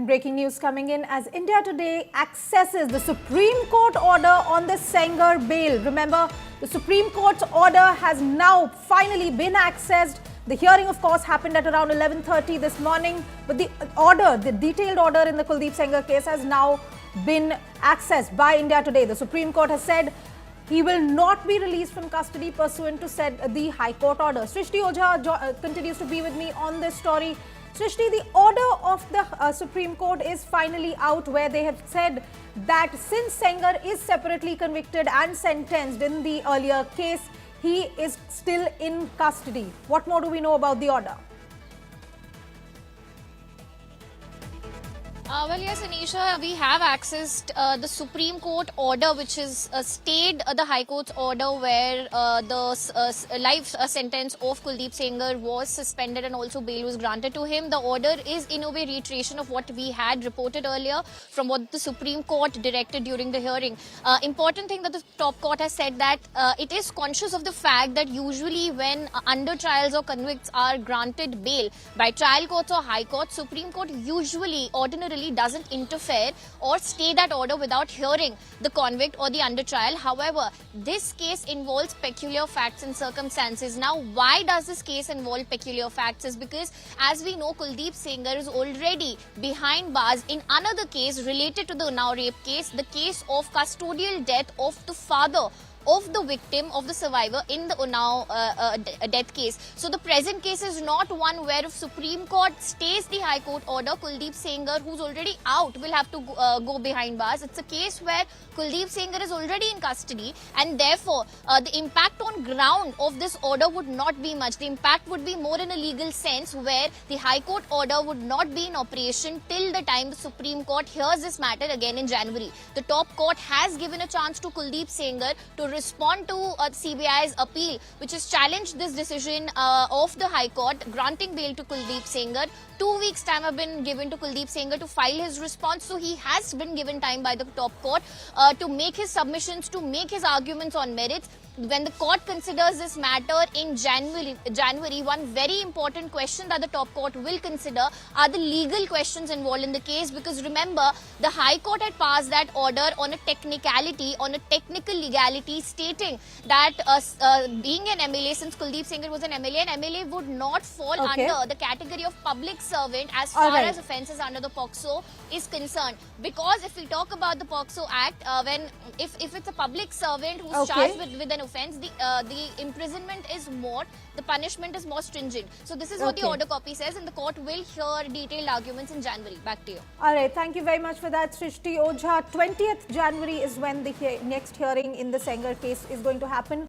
And breaking news coming in as India Today accesses the Supreme Court order on the Sengar bail. Remember, the Supreme Court's order has now finally been accessed. The hearing, of course, happened at around 11:30 this morning. But the order, the detailed order in the Kuldeep Sengar case has now been accessed by India Today. The Supreme Court has said he will not be released from custody pursuant to the High Court order. Srishti Ojha continues to be with me on this story. Srishti, the order of the Supreme Court is finally out, where they have said that since Sengar is separately convicted and sentenced in the earlier case, he is still in custody. What more do we know about the order? Well, yes, Anisha, we have accessed the Supreme Court order, which is stayed the High Court's order where the life sentence of Kuldeep Sengar was suspended and also bail was granted to him. The order is in a way reiteration of what we had reported earlier from what the Supreme Court directed during the hearing. Important thing that the top court has said that it is conscious of the fact that usually when under trials or convicts are granted bail by trial courts or High Court, Supreme Court usually ordinarily doesn't interfere or stay that order without hearing the convict or the under trial. However, this case involves peculiar facts and circumstances. Now, why does this case involve peculiar facts? Is because, as we know, Kuldeep Sengar is already behind bars in another case related to the Unnao rape case, the case of custodial death of the father of the victim, of the survivor in the Unnao death case. So the present case is not one where if Supreme Court stays the High Court order, Kuldeep Sengar, who's already out, will have to go behind bars. It's a case where Kuldeep Sengar is already in custody, and therefore the impact on ground of this order would not be much. The impact would be more in a legal sense, where the High Court order would not be in operation till the time the Supreme Court hears this matter again in January. The top court has given a chance to Kuldeep Sengar to respond to CBI's appeal, which has challenged this decision of the High Court granting bail to Kuldeep Sengar. 2 weeks time have been given to Kuldeep Sengar to file his response. So he has been given time by the top court to make his submissions, to make his arguments on merits. When the court considers this matter in January, one very important question that the top court will consider are the legal questions involved in the case, because remember, the High Court had passed that order on a technicality, on a technical legality, stating that being an MLA, since Kuldeep Sengar was an MLA would not fall under the category of public servant as far as offences under the POCSO is concerned. Because if we talk about the POCSO Act, if it's a public servant who's charged with an offence, the imprisonment is more, the punishment is more stringent. So this is what the order copy says, and the court will hear detailed arguments in January. Back to you. All right, thank you very much for that, Srishti Ojha. 20th January is when the next hearing in the Sengar case is going to happen.